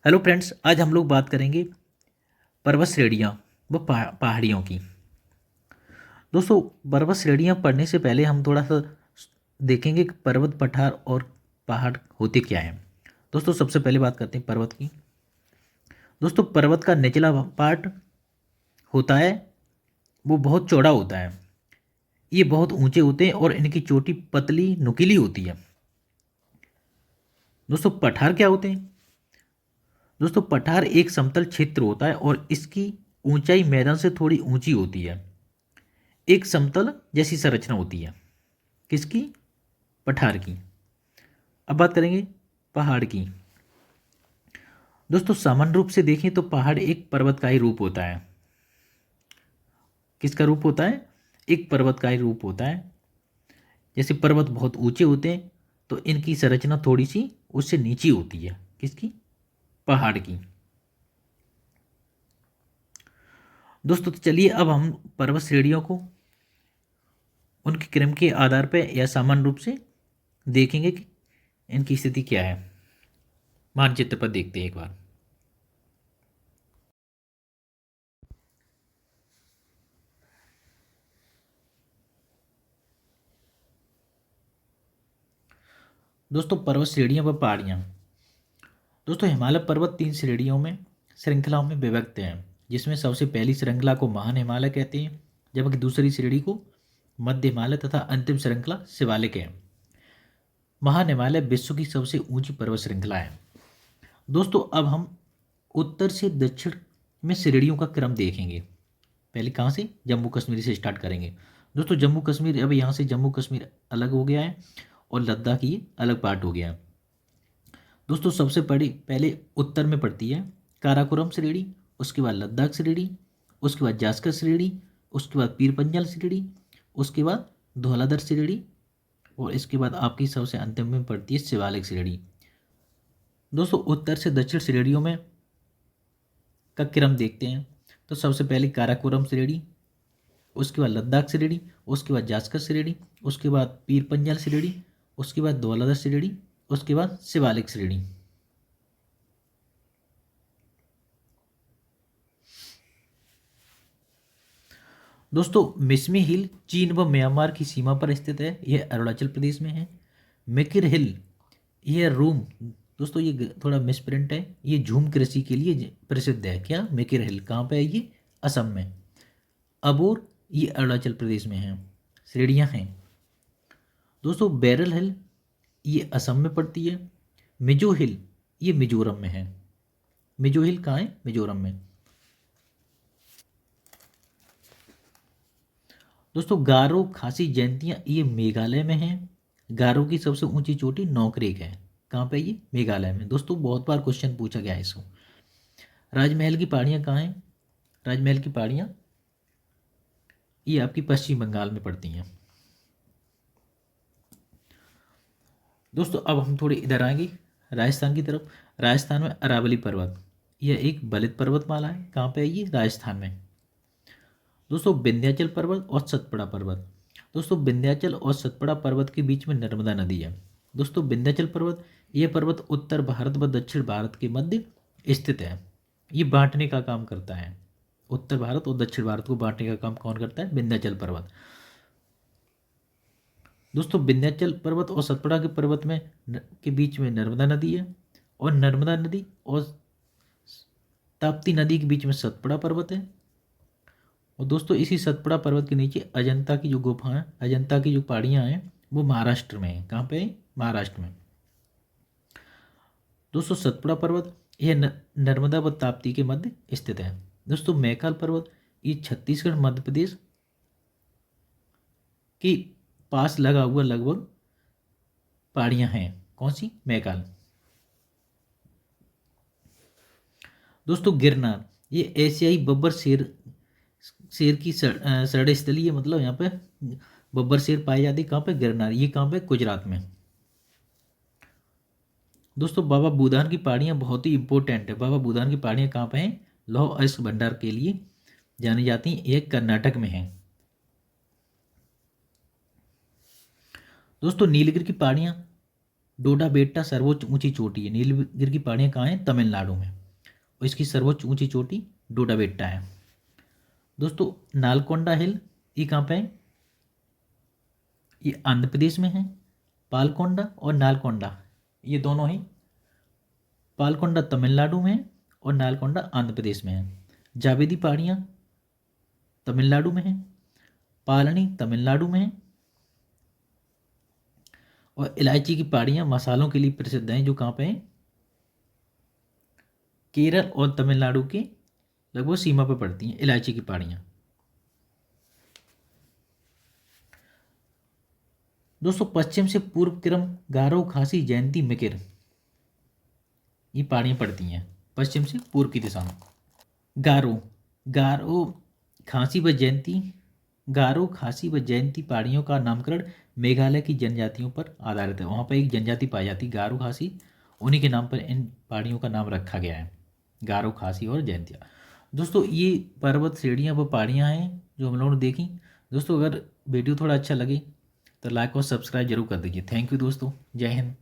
Hello friends, आज हम लोग बात करेंगे पर्वत श्रेणियाँ व पहाड़ियों की। दोस्तों, पर्वत श्रेणियाँ पढ़ने से पहले हम थोड़ा सा देखेंगे कि पर्वत, पठार और पहाड़ होते क्या हैं। दोस्तों, सबसे पहले बात करते हैं पर्वत की। दोस्तों, पर्वत का निचला पार्ट होता है, वो बहुत चौड़ा होता है। ये बहुत ऊंचे होते हैं और इनकी चोटी पतली नुकीली होती है। दोस्तों, पठार क्या होते हैं? दोस्तों, पठार एक समतल क्षेत्र होता है और इसकी ऊंचाई मैदान से थोड़ी ऊंची होती है। एक समतल जैसी संरचना होती है। किसकी? पठार की। अब बात करेंगे पहाड़ की। दोस्तों, सामान्य रूप से देखें तो पहाड़ एक पर्वत का ही रूप होता है। किसका रूप होता है? एक पर्वत का ही रूप होता है। जैसे पर्वत बहुत ऊंचे होते हैं तो इनकी संरचना थोड़ी सी उससे नीची होती है। किसकी? पहाड़ की। दोस्तों, तो चलिए अब हम पर्वत श्रेणियों को उनके क्रम के आधार पर या सामान्य रूप से देखेंगे कि इनकी स्थिति क्या है। मानचित्र पर देखते हैं एक बार। दोस्तों, पर्वत श्रेणियाँ व पहाड़ियाँ। दोस्तों, हिमालय पर्वत 3 श्रेणियों में श्रृंखलाओं में विभक्त हैं, जिसमें सबसे पहली श्रृंखला को महान हिमालय कहते हैं, जबकि दूसरी श्रेणी को मध्य हिमालय तथा अंतिम श्रृंखला शिवालिक है। महान हिमालय विश्व की सबसे ऊंची पर्वत श्रृंखला है। दोस्तों, अब हम उत्तर से दक्षिण में श्रेणियों का क्रम देखेंगे। पहले कहाँ से? जम्मू कश्मीर से स्टार्ट करेंगे। दोस्तों, जम्मू कश्मीर, अब यहाँ से जम्मू कश्मीर अलग हो गया है और लद्दाख ये अलग पार्ट हो गया है। दोस्तों, सबसे बड़ी पहले उत्तर में पड़ती है काराकोरम श्रेणी, उसके बाद लद्दाख श्रेणी, उसके बाद जास्कर श्रेणी, उसके बाद पीर पंजाल श्रेणी, उसके बाद धौलाधर श्रेणी और इसके बाद आपकी सबसे अंतिम में पड़ती है शिवालिक श्रेणी। दोस्तों, उत्तर से दक्षिण श्रेणियों में का क्रम देखते हैं तो सबसे पहले काराकोरम श्रेणी, उसके बाद लद्दाख श्रेणी, उसके बाद जास्कर श्रेणी, उसके बाद पीर पंजाल श्रेणी, उसके बाद धौलाधर श्रेणी, उसके बाद शिवालिक श्रेणी। दोस्तों, मिसमी हिल चीन व म्यांमार की सीमा पर स्थित है। यह अरुणाचल प्रदेश में है। मेकिर हिल, यह रोम। दोस्तों, ये थोड़ा मिसप्रिंट है। ये झूम कृषि के लिए प्रसिद्ध है। क्या? मेकिर हिल कहाँ पे है? ये असम में। अबोर, ये अरुणाचल प्रदेश में है। श्रेणियाँ हैं दोस्तों। बैरल हिल, ये असम में पड़ती है। मिजो हिल, ये मिजोरम में है। मिजो हिल कहाँ है? मिजोरम में। दोस्तों, गारो खासी जयंतियाँ, ये मेघालय में है। गारो की सबसे ऊंची चोटी नौकरेक है। कहाँ पे? ये मेघालय में। दोस्तों, बहुत बार क्वेश्चन पूछा गया है इसको। राजमहल की पहाड़ियाँ कहाँ हैं? राजमहल की पहाड़ियाँ ये आपकी पश्चिम बंगाल में पड़ती हैं। दोस्तों, अब हम थोड़े इधर आएंगे राजस्थान की तरफ। राजस्थान में अरावली पर्वत, यह एक बलित पर्वतमाला है। कहाँ पे है ये? राजस्थान में। दोस्तों, विंध्याचल पर्वत और सतपुड़ा पर्वत। दोस्तों, विंध्याचल और सतपुड़ा पर्वत के बीच में नर्मदा नदी है। दोस्तों, विंध्याचल पर्वत, यह पर्वत उत्तर भारत व दक्षिण भारत के मध्य स्थित है। ये बांटने का काम करता है। उत्तर भारत और दक्षिण भारत को बांटने का काम कौन करता है? विंध्याचल पर्वत। दोस्तों, विंध्याचल पर्वत और सतपुड़ा के पर्वत में के बीच में नर्मदा नदी है और नर्मदा नदी और ताप्ती नदी के बीच में सतपुड़ा पर्वत है। और दोस्तों, इसी सतपुड़ा पर्वत के नीचे अजंता की जो गुफा है, अजंता की जो पहाड़ियाँ हैं, वो महाराष्ट्र में है। कहाँ पे है? महाराष्ट्र में। दोस्तों, सतपुड़ा पर्वत यह नर्मदा व ताप्ती के मध्य स्थित है। दोस्तों, मैकाल पर्वत ये छत्तीसगढ़ मध्य प्रदेश के पास लगा हुआ लगभग पहाड़ियाँ हैं। कौन सी? मैकाल। दोस्तों, गिरनार ये एशियाई बब्बर शेर शेर की शरण स्थली है। मतलब यहाँ पे बब्बर शेर पाए जाते। कहाँ पे? गिरनार। ये कहाँ पे? गुजरात में। दोस्तों, बाबा बूदान की पहाड़ियाँ बहुत ही इंपॉर्टेंट है। बाबा बूदान की पहाड़ियाँ कहाँ पे हैं? लौह अयस्क भंडार के लिए जानी जाती हैं। ये कर्नाटक में है। दोस्तों, नीलगिरी की पहाड़ियाँ डोडा बेट्टा सर्वोच्च ऊंची चोटी है। नीलगिरी की पहाड़ियाँ कहाँ हैं? तमिलनाडु में। और इसकी सर्वोच्च ऊंची चोटी डोडा बेट्टा है। दोस्तों नालकोंडा हिल ये कहाँ पे है? ये आंध्र प्रदेश में है। पालकोंडा और नालकोंडा ये दोनों ही, पालकोंडा तमिलनाडु में है और नालकोंडा आंध्र प्रदेश में है। जावेदी पहाड़ियाँ तमिलनाडु में है। पालनी तमिलनाडु में है। और इलायची की पहाड़ियाँ मसालों के लिए प्रसिद्ध हैं, जो कहाँ पे हैं? केरल और तमिलनाडु के लगभग सीमा पर पड़ती हैं इलायची की पहाड़ियाँ। दोस्तों पश्चिम से पूर्व क्रम गारो, खासी, जयंती, मिकिर ये पहाड़ियाँ पड़ती हैं पश्चिम से पूर्व की दिशा में। गारो, गारो खासी व जयंती, गारो खासी व जयंती पहाड़ियों का नामकरण मेघालय की जनजातियों पर आधारित है। वहाँ पर एक जनजाति पाई जाती है गारो खासी, उन्हीं के नाम पर इन पहाड़ियों का नाम रखा गया है, गारो खासी और जयंतिया। दोस्तों ये पर्वत श्रेणियाँ व पहाड़ियाँ हैं जो हम लोगों ने देखी। दोस्तों अगर वीडियो थोड़ा अच्छा लगे तो लाइक और सब्सक्राइब जरूर कर दीजिए। थैंक यू दोस्तों, जय हिंद।